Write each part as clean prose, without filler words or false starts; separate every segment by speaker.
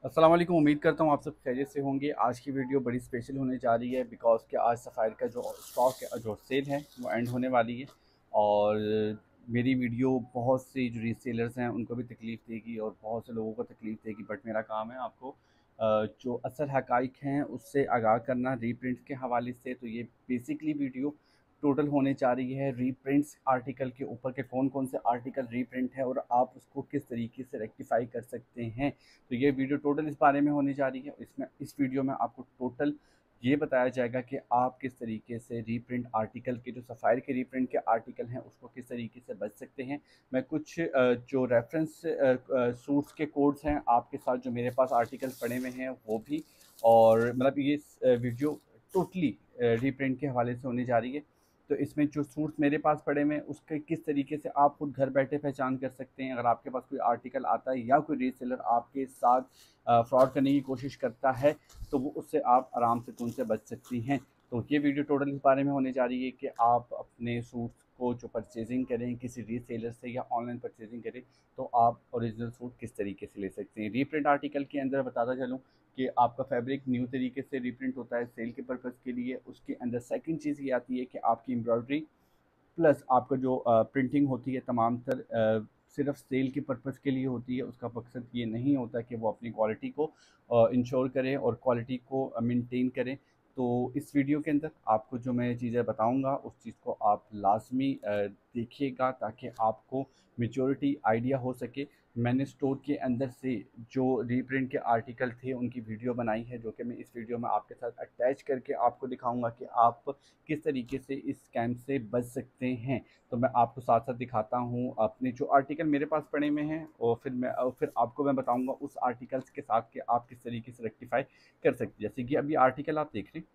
Speaker 1: अस्सलाम वालेकुम। उम्मीद करता हूँ आप सब खैरियत से होंगे। आज की वीडियो बड़ी स्पेशल होने जा रही है बिकॉज़ कि आज सफ़ायर का जो स्टॉक है, जो सेल है वो एंड होने वाली है। और मेरी वीडियो बहुत से जो रीसेलर्स हैं उनको भी तकलीफ़ देगी और बहुत से लोगों को तकलीफ़ देगी, बट मेरा काम है आपको जो असल हक़ाइक़ हैं उससे आगाह करना रीप्रिंट के हवाले से। तो ये बेसिकली वीडियो टोटल होने जा रही है रीप्रिंट्स आर्टिकल के ऊपर के कौन कौन से आर्टिकल रीप्रिंट है और आप उसको किस तरीके से रेक्टिफाई कर सकते हैं। तो ये वीडियो टोटल इस बारे में होने जा रही है। इसमें इस वीडियो में आपको टोटल ये बताया जाएगा कि आप किस तरीके से रीप्रिंट आर्टिकल के जो सफ़ायर के रीप्रिंट के आर्टिकल हैं उसको किस तरीके से बच सकते हैं। मैं कुछ जो रेफरेंस सूट्स के कोड्स हैं आपके साथ, जो मेरे पास आर्टिकल पड़े हुए हैं वो भी, और मतलब ये वीडियो टोटली रीप्रिंट के हवाले से होने जा रही है। तो इसमें जो सूट्स मेरे पास पड़े हुए हैं उसके किस तरीके से आप खुद घर बैठे पहचान कर सकते हैं। अगर आपके पास कोई आर्टिकल आता है या कोई रीसेलर आपके साथ फ्रॉड करने की कोशिश करता है तो वो उससे आप आराम से तो उनसे बच सकती हैं। तो ये वीडियो टोटल इस बारे में होने जा रही है कि आप अपने सूट्स को जो परचेजिंग करें किसी रीसेलर से या ऑनलाइन परचेजिंग करें तो आप ओरिजिनल सूट किस तरीके से ले सकते हैं। रीप्रिंट आर्टिकल के अंदर बताता चलूँ कि आपका फैब्रिक न्यू तरीके से रिप्रिंट होता है सेल के पर्पज़ के लिए। उसके अंदर सेकंड चीज़ ये आती है कि आपकी एम्ब्रॉयडरी प्लस आपका जो प्रिंटिंग होती है तमाम तर सिर्फ सेल के पर्पज़ के लिए होती है। उसका मकसद ये नहीं होता कि वो अपनी क्वालिटी को इंश्योर करें और क्वालिटी को मेंटेन करें। तो इस वीडियो के अंदर आपको जो मैं चीज़ें बताऊंगा उस चीज़ को आप लाजमी देखिएगा ताकि आपको मेजॉरिटी आइडिया हो सके। मैंने स्टोर के अंदर से जो रीप्रिंट के आर्टिकल थे उनकी वीडियो बनाई है, जो कि मैं इस वीडियो में आपके साथ अटैच करके आपको दिखाऊंगा कि आप किस तरीके से इस स्कैम से बच सकते हैं। तो मैं आपको साथ साथ दिखाता हूँ अपने जो आर्टिकल मेरे पास पड़े हुए हैं और फिर आपको मैं बताऊंगा उस आर्टिकल्स के साथ कि आप किस तरीके से रेक्टिफाई कर सकते हैं। जैसे कि अभी आर्टिकल आप देख रहे हैं,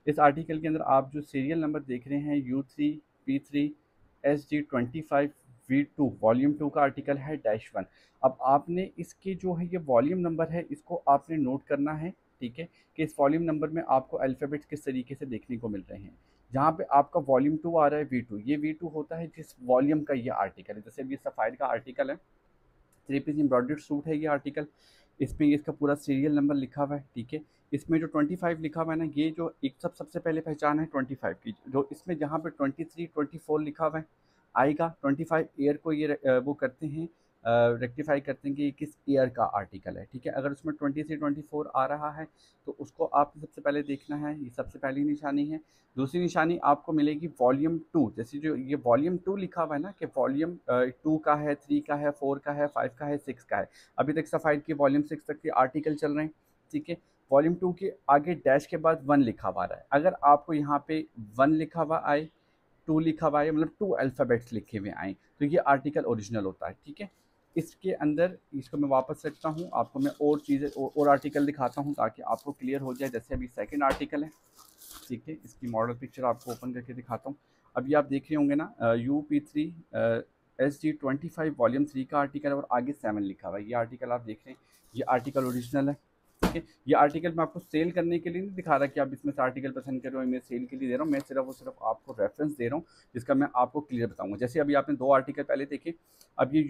Speaker 1: इस आर्टिकल के अंदर आप जो सीरियल नंबर देख रहे हैं U3P3SG25V2 वॉल्यूम 2 का आर्टिकल है -1। अब आपने इसके जो है ये वॉल्यूम नंबर है इसको आपने नोट करना है, ठीक है, कि इस वॉल्यूम नंबर में आपको अल्फ़ाबेट्स किस तरीके से देखने को मिल रहे हैं। जहाँ पे आपका वॉल्यूम 2 आ रहा है V2, ये V2 होता है जिस वॉल्यूम का ये आर्टिकल है। जैसे अभी सफ़ायर का आर्टिकल है, 3 पीस एम्ब्रॉयडर्ड सूट है ये आर्टिकल। इसमें ये इसका पूरा सीरियल नंबर लिखा हुआ है, ठीक है। इसमें जो 25 लिखा हुआ है ना, ये जो एक सबसे पहले पहचान है 25 की, जो इसमें जहाँ पे 23 24 लिखा हुआ है आएगा 25 ईयर को ये वो करते हैं, रेक्टिफाई करते हैं कि ये किस ईयर का आर्टिकल है, ठीक है। अगर उसमें 23 24 आ रहा है तो उसको आपको सबसे पहले देखना है, ये सबसे पहली निशानी है। दूसरी निशानी आपको मिलेगी वॉल्यूम 2। जैसे जो ये वॉल्यूम 2 लिखा हुआ है ना कि वॉल्यूम 2 का है, 3 का है, 4 का है, 5 का है, 6 का है। अभी तक सफ़ायर की वॉल्यूम 6 तक के आर्टिकल चल रहे हैं, ठीक है। वॉल्यूम 2 के आगे डैश के बाद 1 लिखा हुआ है। अगर आपको यहाँ पे 1 लिखा हुआ आए, 2 लिखा हुआ आए, मतलब 2 अल्फ़ाबेट्स लिखे हुए आएँ तो ये आर्टिकल ओरिजिनल होता है, ठीक है। इसके अंदर इसको मैं वापस रखता हूँ, आपको मैं और चीज़ें और आर्टिकल दिखाता हूँ ताकि आपको क्लियर हो जाए। जैसे अभी सेकंड आर्टिकल है, ठीक है, इसकी मॉडल पिक्चर आपको ओपन करके दिखाता हूँ। अभी आप देख रहे होंगे ना, UP3SG25 वॉल्यूम 3 का आर्टिकल है और आगे 7 लिखा हुआ है। ये आर्टिकल आप देख रहे हैं, ये आर्टिकल ओरिजिनल है, ठीक है। ये आर्टिकल मैं आपको सेल करने के लिए नहीं दिखा रहा कि आप इसमें से आर्टिकल पसंद कर रहे हो, मैं सेल के लिए दे रहा हूँ। मैं सिर्फ और सिर्फ आपको रेफरेंस दे रहा हूँ जिसका मैं आपको क्लियर बताऊंगा। जैसे अभी आपने 2 आर्टिकल पहले देखे, अब ये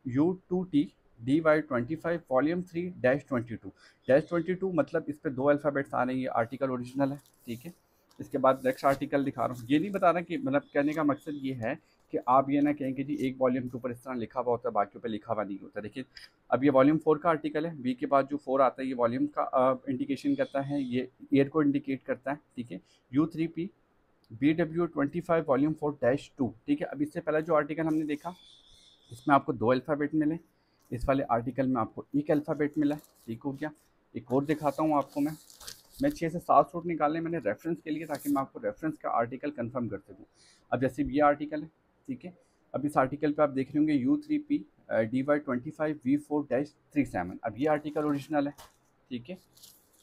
Speaker 1: U2T DY25 वॉल्यूम 3-22 मतलब इस पे 2 अल्फ़ाबेट्स आ रहे हैं, ये आर्टिकल ओरिजिनल है, ठीक है। इसके बाद नेक्स्ट आर्टिकल दिखा रहा हूँ। ये नहीं बता रहा कि मतलब कहने का मकसद ये है कि आप ये ना कहें कि जी एक वॉल्यूम के ऊपर इस तरह लिखा हुआ होता है बाकियों पे लिखा हुआ नहीं होता। देखिए अब ये वॉल्यूम 4 का आर्टिकल है, बी के बाद जो 4 आता है ये वॉल्यूम का इंडिकेशन करता है, ये ईयर को इंडिकेट करता है, ठीक है। U3P BW25 वॉल्यूम 4-2, ठीक है। अब इससे पहले जो आर्टिकल हमने देखा इसमें आपको 2 अल्फ़ाबेट मिले, इस वाले आर्टिकल में आपको 1 अल्फ़ाबेट मिला, ठीक हो गया। एक और दिखाता हूँ आपको मैं 6 से 7 सूट निकाले मैंने रेफरेंस के लिए ताकि मैं आपको रेफरेंस का आर्टिकल कंफर्म कर सकूँ। अब जैसे ये आर्टिकल है, ठीक है। अब इस आर्टिकल पे आप देख रहे होंगे U3P DY25V4-37। अब ये आर्टिकल ओरिजिनल है, ठीक है।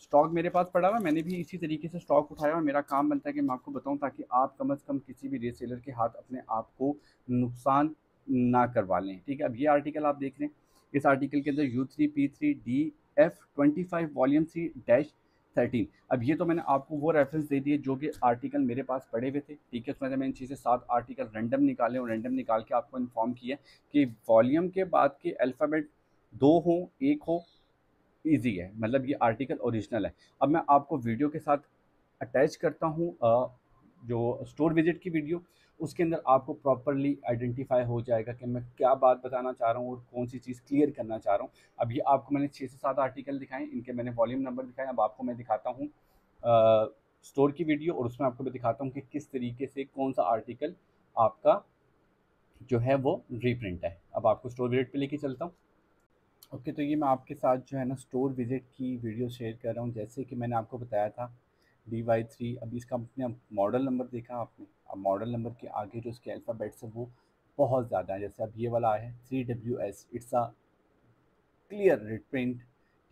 Speaker 1: स्टॉक मेरे पास पड़ा हुआ है, मैंने भी इसी तरीके से स्टॉक उठाया और मेरा काम बनता है कि मैं आपको बताऊं ताकि आप कम से कम किसी भी रीसेलर के हाथ अपने आप को नुकसान ना करवा लें, ठीक है। अब ये आर्टिकल आप देख रहे हैं, इस आर्टिकल के अंदर U3P3DF25 वॉल्यूम 3-13। अब ये तो मैंने आपको वो रेफरेंस दे दिए जो कि आर्टिकल मेरे पास पड़े हुए थे, ठीक है। उसमें से मैंने 6 से 7 आर्टिकल रैंडम निकाले और रैंडम निकाल के आपको इन्फॉर्म किया कि वॉल्यूम के बाद के अल्फ़ाबेट 2 हो, 1 हो, ईजी है, मतलब ये आर्टिकल ओरिजिनल है। अब मैं आपको वीडियो के साथ अटैच करता हूँ जो स्टोर विजिट की वीडियो, उसके अंदर आपको प्रॉपरली आइडेंटिफाई हो जाएगा कि मैं क्या बात बताना चाह रहा हूँ और कौन सी चीज़ क्लियर करना चाह रहा हूँ। अब ये आपको मैंने 6 से 7 आर्टिकल दिखाए, इनके मैंने वॉल्यूम नंबर दिखाए। अब आपको मैं दिखाता हूँ स्टोर की वीडियो, और उसमें आपको मैं दिखाता हूँ कि किस तरीके से कौन सा आर्टिकल आपका जो है वो रीप्रिंट है। अब आपको स्टोर विजिट पे लेके चलता हूँ। ओके, तो ये मैं आपके साथ जो है ना स्टोर विजिट की वीडियो शेयर कर रहा हूँ। जैसे कि मैंने आपको बताया था DY3, अभी इसका अपने मॉडल नंबर देखा आपने। अब मॉडल नंबर के आगे जो इसके अल्फ़ाबेट्स है वो बहुत ज़्यादा है। जैसे अब ये वाला है 3WS, it's a clear red print.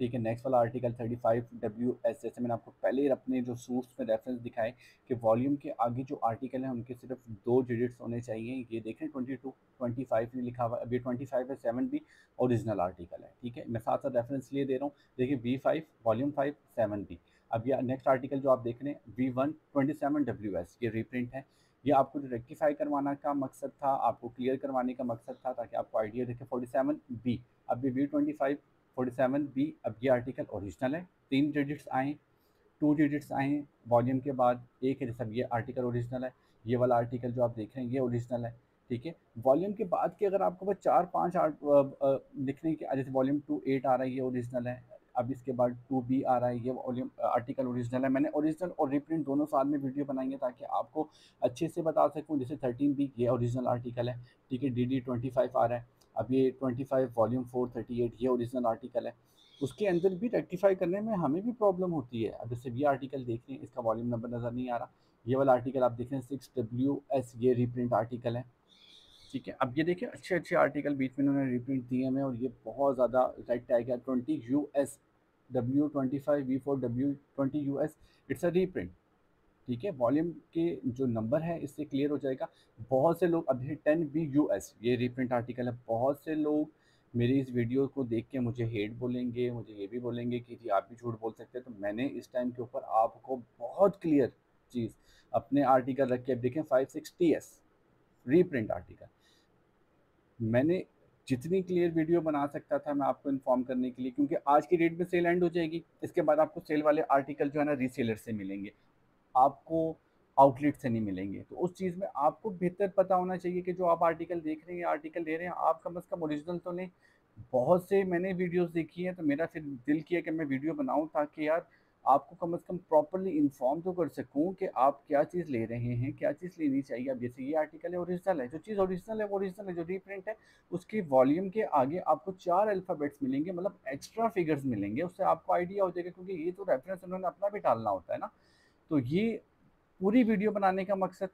Speaker 1: ठीक है, नेक्स्ट वाला आर्टिकल 35WS, जैसे मैंने आपको पहले ही अपने जो सोर्स में रेफरेंस दिखाए कि वॉल्यूम के आगे जो आर्टिकल हैं उनके सिर्फ 2 डिजिट्स होने चाहिए। ये देखें 22 25 में लिखा हुआ है, अभी 25 है, 7 भी ओरिजिनल आर्टिकल है। ठीक है, मैं साथ साथ रेफरेंस लिए दे रहा हूँ। देखिए V5 वॉल्यूम 5 7 भी। अब ये नेक्स्ट आर्टिकल जो आप देख रहे हैं V1 27WS, ये रीप्रिंट है। ये आपको जो रेक्टिफाई करवाना का मकसद था, आपको क्लियर करवाने का मकसद था, ताकि आपको आइडिया देखे। 47B, अब ये V25 47B, अब ये आर्टिकल ओरिजिनल है। 3 डिजिट्स आए, 2 डिजिट्स आए वॉल्यूम के बाद, एक है जैसे ये आर्टिकल ओरिजिनल है। ये वाला आर्टिकल जो आप देख रहे हैं ये ओरिजिनल है। ठीक है, वॉल्यूम के बाद के अगर आपको बस 4-5 लिखने के, जैसे वॉल्यूम 2 8 आ रहा है, ये ओरिजिनल है। अब इसके बाद 2B आ रहा है, ये वॉल्यूम आर्टिकल ओरिजिनल है। मैंने ओरिजिनल और रीप्रिंट दोनों साथ में वीडियो बनाई है ताकि आपको अच्छे से बता सकूँ। जैसे 13B ये ओरिजिनल आर्टिकल है। ठीक है, DD25 आ रहा है। अब ये 25 वॉल्यूम 438 ये ओरिजिनल आर्टिकल है। उसके अंदर भी रेक्टिफाई करने में हमें भी प्रॉब्लम होती है। अब जैसे ये आर्टिकल देख रहे हैं, इसका वॉल्यूम नंबर नज़र नहीं आ रहा। ये वाला आर्टिकल आप देख रहे हैं 6WS, ये रीप्रिंट आर्टिकल है। ठीक है, अब ये देखिए अच्छे अच्छे आर्टिकल बीच में इन्होंने रीप्रिंट दिए हमें, और ये बहुत ज़्यादा रेड टैग है 20US W25V4W20US, it's a reprint. ठीक है, वॉल्यूम के जो नंबर है इससे क्लियर हो जाएगा। बहुत से लोग अभी 10BUS ये रीप्रिंट आर्टिकल है, बहुत से लोग मेरी इस वीडियो को देख के मुझे हेट बोलेंगे, मुझे ये भी बोलेंगे कि जी आप भी झूठ बोल सकते हैं। तो मैंने इस टाइम के ऊपर आपको बहुत क्लियर चीज़ अपने आर्टिकल रख के, अब देखें 560S रीप्रिंट आर्टिकल, मैंने जितनी क्लियर वीडियो बना सकता था मैं आपको इन्फॉर्म करने के लिए, क्योंकि आज की डेट में सेल एंड हो जाएगी। इसके बाद आपको सेल वाले आर्टिकल जो है ना रीसेलर से मिलेंगे, आपको आउटलेट से नहीं मिलेंगे। तो उस चीज़ में आपको बेहतर पता होना चाहिए कि जो आप आर्टिकल देख रहे हैं, आर्टिकल ले रहे हैं, आप कम से कम ओरिजिनल तो लें। बहुत से मैंने वीडियोस देखी हैं, तो मेरा फिर दिल किया कि मैं वीडियो बनाऊं ताकि यार आपको कम से कम प्रॉपरली इन्फॉर्म तो कर सकूं कि आप क्या चीज़ ले रहे हैं, क्या चीज़ लेनी चाहिए। अब जैसे ये आर्टिकल है ओरिजिनल है, जो चीज़ ओरिजिनल है वो ओरिजिनल है। जो रीप्रिंट है उसकी वॉल्यूम के आगे आपको 4 अल्फ़ाबेट्स मिलेंगे, मतलब एक्स्ट्रा फिगर्स मिलेंगे। उससे आपको आइडिया हो जाएगा, क्योंकि ये तो रेफरेंस उन्होंने अपना भी डालना होता है ना। तो ये पूरी वीडियो बनाने का मकसद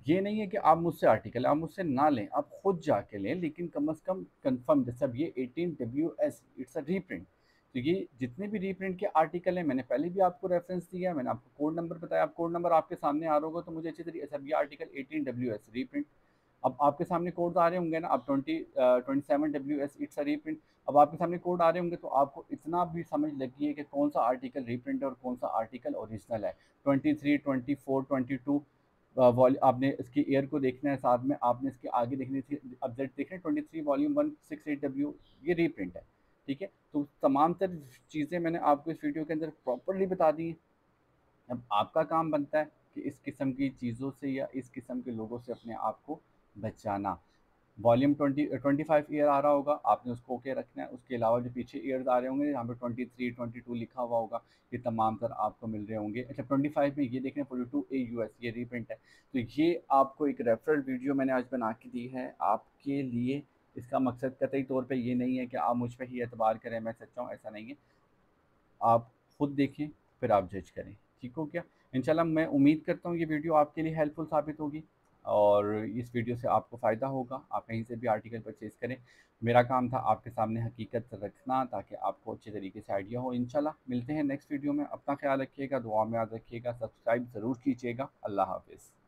Speaker 1: ये नहीं है कि आप मुझसे आर्टिकल आप मुझसे ना लें, आप खुद जाके लें, लेकिन कम से कम कंफर्म। जैसे अब ये 18WS इट्स अ रीप्रिंट, तो ये जितने भी रीप्रिंट के आर्टिकल हैं मैंने पहले भी आपको रेफरेंस दिया, मैंने आपको कोड नंबर बताया। आप कोड नंबर आपके सामने आ रहा होगा तो मुझे अच्छी तरीके से, अब ये आर्टिकल 18WS रीप्रिंट, अब आपके सामने कोड आ रहे होंगे ना। अब 27WS इट्स अ रीप्रिंट, अब आपके सामने कोड आ रहे होंगे तो आपको इतना भी समझ लगी है कि कौन सा आर्टिकल रीप्रिंट है और कौन सा आर्टिकल ओरिजिनल है। 23 24 22 वॉल आपने इसकी एयर को देखना है, साथ में आपने इसके आगे देखनी थी। अब जेड देख रहे हैं 23 वॉल्यूम 168W, ये रीप्रिंट है। ठीक है, तो तमाम तर चीज़ें मैंने आपको इस वीडियो के अंदर प्रॉपरली बता दी हैं। अब आपका काम बनता है कि इस किस्म की चीज़ों से या इस किस्म के लोगों से अपने आप को बचाना। वॉल्यूम 25 ईयर आ रहा होगा, आपने उसको ओके रखना है। उसके अलावा जो पीछे ईयर्स आ रहे होंगे यहाँ पे 23 22 लिखा हुआ होगा, ये तमाम तर आपको मिल रहे होंगे। अच्छा 25 में ये देखें 42AUS, ये रीप्रिंट है। तो ये आपको एक रेफरल वीडियो मैंने आज बना के दी है आपके लिए। इसका मकसद कतई तौर पे ये नहीं है कि आप मुझ पर ही एतबार करें, मैं सच्चा हूँ, ऐसा नहीं है। आप खुद देखें फिर आप जज करें। ठीक हो क्या? इंशाल्लाह मैं उम्मीद करता हूँ ये वीडियो आपके लिए हेल्पफुल साबित होगी, और इस वीडियो से आपको फ़ायदा होगा। आप कहीं से भी आर्टिकल परचेज़ करें। मेरा काम था आपके सामने हकीकत रखना ताकि आपको अच्छे तरीके से आइडिया हो। इंशाल्लाह मिलते हैं नेक्स्ट वीडियो में। अपना ख्याल रखिएगा, दुआ में याद रखिएगा, सब्सक्राइब ज़रूर कीजिएगा। अल्लाह हाफ़िज़।